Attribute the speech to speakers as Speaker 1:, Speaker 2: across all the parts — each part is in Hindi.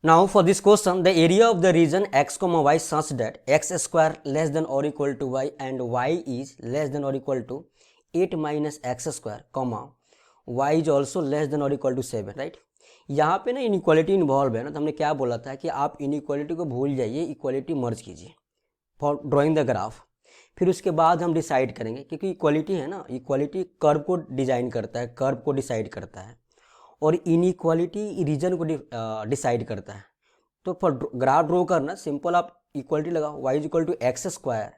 Speaker 1: Now for this question, the area of the region x comma y such that x square less than or equal to y and y is less than or equal to 8 minus x square comma y is also less than or equal to 7, right. यहाँ पे ना इनइक्वालिटी इन्वॉल्व है ना, तो हमने क्या बोला था कि आप इनइक्वालिटी को भूल जाइए, इक्वालिटी मर्ज कीजिए फॉर ड्राइंग द ग्राफ। फिर उसके बाद हम डिसाइड करेंगे, क्योंकि इक्वालिटी है ना, इक्वालिटी कर्व को डिजाइन करता है, कर्व को डिसाइड करता है, और इनइक्वालिटी रीजन को डिसाइड करता है। तो फॉर ग्राफ ड्रॉ करना सिंपल, आप इक्वालिटी लगाओ, y is equal to x square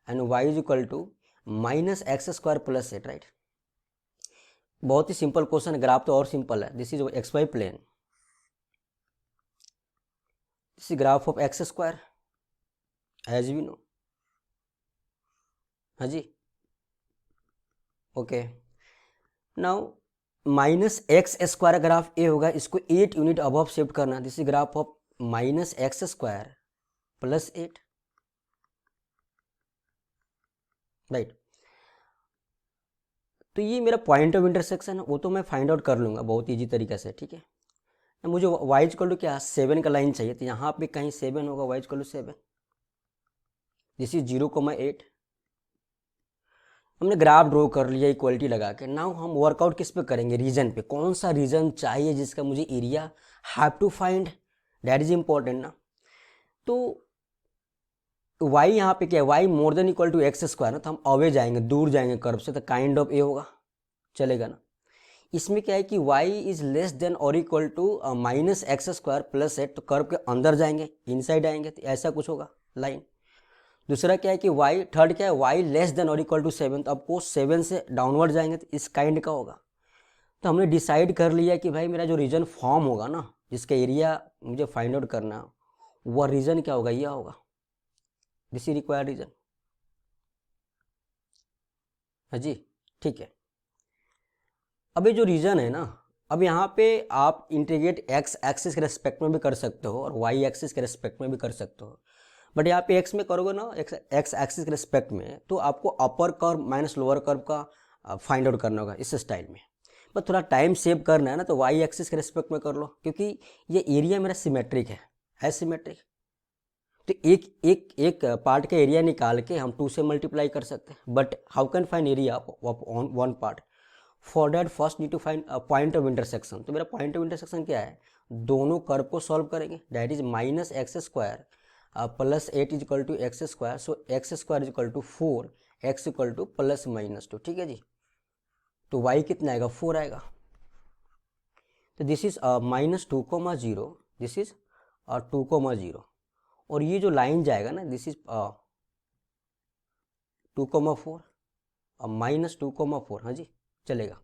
Speaker 1: and y is equal to minus x square plus 8, right. बहुत ही सिंपल क्वेश्चन है, ग्राफ तो और सिंपल है। This is x y plane, this is graph of x square as we know, हाँ जी, okay. Now minus x square graph ए होगा, इसको 8 यूनिट अबव शिफ्ट करना। This is graph of minus x square plus 8, right. तो ये मेरा पॉइंट ऑफ इंटरसेक्शन है, वो तो मैं फाइंड आउट कर लूँगा बहुत ईजी तरीके से, ठीक है। मुझे y इक्वल टू क्या 7 का लाइन चाहिए, तो यहाँ पे कहीं 7 होगा, y equal to 7, this is 0,8। हमने ग्राफ ड्रॉ कर लिया इक्वलिटी लगा के। नाउ हम वर्कआउट किस पे करेंगे, रीजन पे। कौन सा रीजन चाहिए जिसका मुझे area have to find, that is important ना। तो y यहाँ पे क्या है, y more than equal to x square ना, तो हम अवे जाएंगे, दूर जाएंगे कर्व से, तो काइंड ऑफ ए होगा, चलेगा ना। इसमें क्या है कि y इज लेस देन और equal to minus x square plus 8, तो कर्व के अंदर जाएंगे, इनसाइड आएंगे, तो ऐसा कुछ होगा लाइन। दूसरा क्या है कि y, थर्ड क्या है, y लेस देन और इक्वल टू 7, तो आपको 7 से डाउनवर्ड जाएंगे, तो इस काइंड का होगा। तो हमने डिसाइड कर लिया कि भाई मेरा जो रीजन फॉर्म होगा ना, जिसका एरिया मुझे फाइंड आउट करना, वह रीजन क्या होगा, यह होगा, दिस इज रिक्वायर्ड रीजन, हाँ जी, ठीक है। अब ये जो रीजन है ना, अब यहाँ पे आप इंटीग्रेट एक्स एक्सिस के रेस्पेक्ट में भी कर सकते हो और वाई एक्सिस के रेस्पेक्ट में भी कर सकते हो, बट यहाँ पे एक्स में करोगे ना, एक्स एक्सिस के रेस्पेक्ट में, तो आपको upper curve minus lower curve का फाइंड आउट करना होगा इस स्टाइल में। बट थोड़ा टाइम सेव करना है ना, तो वाई एक्सिस के रेस्पेक्ट में कर लो, क्योंकि ये एरिया मेरा सिमेट्रिक है सिमेट्रिक। तो एक पार्ट का एरिया निकाल के हम 2 से मल्टीप्लाई कर सकते हैं, but how can find area of one part, for that first need to find point of intersection. तो मेरा पॉइंट ऑफ इंटरसेक्शन क्या है, दोनों कर्व को सॉल्व करेंगे, that is minus x square plus 8 is equal to x square, so x square is equal to 4, x equal to plus minus 2, ठीक है जी। तो y कितना आएगा, 4 आएगा। तो this is minus 2,0, this is 2,0, और ये जो लाइन जाएगा ना, दिस इज 2,4 और माइनस 2,4, हाँ जी, चलेगा।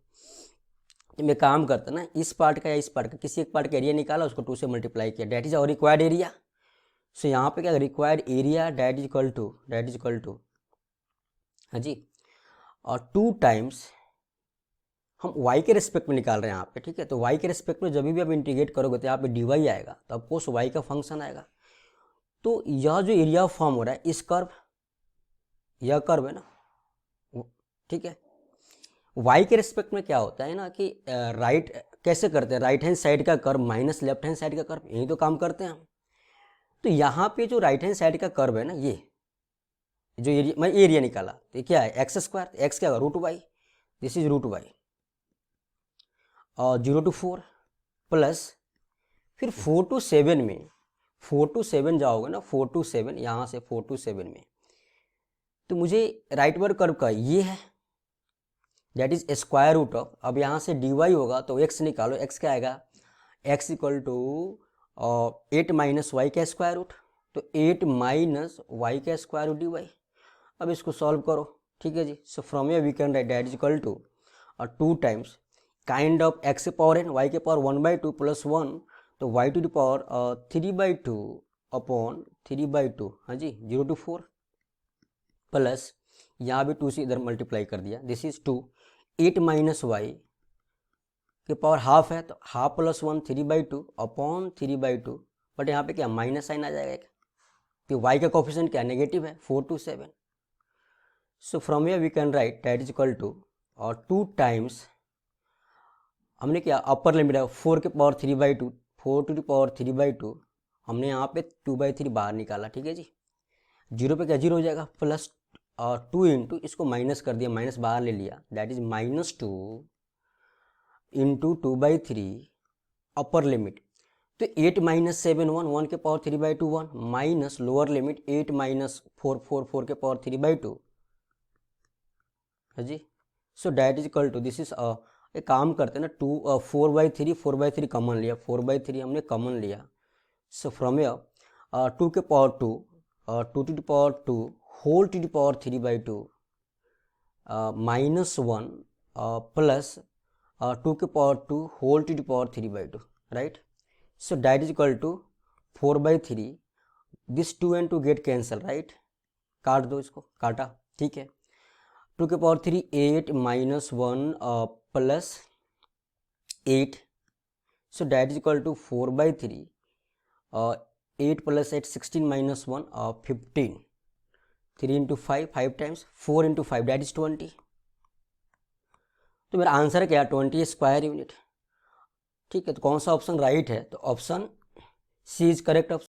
Speaker 1: मैं काम करता ना, इस पार्ट का या इस पार्ट का, किसी एक पार्ट का एरिया निकाला, उसको 2 से मल्टीप्लाई किया, that is our required area. So यहाँ पे क्या, required area that is equal to, हाँ जी, और 2 टाइम्स हम y के रेस्पेक्ट में निकाल रहे हैं यहाँ पे, ठीक है। तो y के रेस्पेक्ट में जब भी आप इंटीग्रेट करोगे तो यहाँ पे dy आएगा, तो ऑफकोर्स y का फंक्शन आएगा। तो यह जो एरिया फॉर्म हो रहा है, इस कर्व, यह कर्व है ना, ठीक है। y के रेस्पेक्ट में क्या होता है ना कि राइट कैसे करते हैं, राइट हैंड साइड का curve minus left hand side का कर्व, यही तो काम करते हैं हम। तो यहाँ पे जो राइट हैंड साइड का कर्व है ना, ये जो एरिया मैं एरिया निकाला, तो क्या है, एक्स स्क्वायर, एक्स क्या होगा, root y, this is root y, और 0 to 4 प्लस, फिर 4 to 7 में, 4 to 7 जाओगे ना, 4 to 7, यहाँ से 4 to 7 में, तो मुझे राइट वर्ड कर्व का ये है, that is square root of, अब यहाँ से dy होगा, तो x निकालो, x क्या आएगा, x equal to 8 minus y का स्क्वायर रूट, तो 8 माइनस वाई का स्क्वायर रूट dy। अब इसको सॉल्व करो, ठीक है जी। So from here we can write that is equal to 2 times kind of x के पावर n, y के पावर 1/2 प्लस 1, तो y to the power 3/2 upon 3/2, हाँ जी, 0 to 4 प्लस यहाँ भी 2 से इधर मल्टीप्लाई कर दिया, दिस इज 2, 8 माइनस वाई के पावर हाफ है, तो हाफ प्लस 1 3/2 अपॉन 3/2, बट यहाँ पे क्या माइनस साइन आ जाएगा, कि y का कोफिशिएंट क्या नेगेटिव है, 4 to 7। So from here we can write that is equal to, और 2 टाइम्स हमने क्या अपर लिमिट है 4 के पावर 3/2, 4 to the पावर 3/2 हमने यहाँ पे 2/3 बाहर निकाला, ठीक है जी। 0 पे क्या 0 हो जाएगा, प्लस 2 इंटू इसको माइनस कर दिया, माइनस बाहर ले लिया, that is -2 into 2/3 upper limit. तो 8 माइनस 7 1, 1 के power 3/2 1, minus lower limit 8 minus 4 4, 4 के पावर 3/2 है जी। So that is equal to, this is एक काम करते हैं ना, 4/3 कॉमन लिया, 4/3 हमने कॉमन लिया। सो फ्रॉम हियर 2 के power 2, 2 to the power 2 whole to the power 3/2 -1 plus 2 के power 2 whole to the power 3/2, right. So that is equal to 4/3, this 2 and 2 get cancel, right, काट दो इसको, काटा, ठीक है। 2 के power 3 8 minus 1 plus 8, so that is equal to 4/3, 8 plus 8 16 minus 1 15, 3 into 5, 5 times 4 into 5 that is 20। तो मेरा आंसर क्या है, 20 स्क्वायर यूनिट, ठीक है। तो कौन सा ऑप्शन राइट है, तो option c is correct option.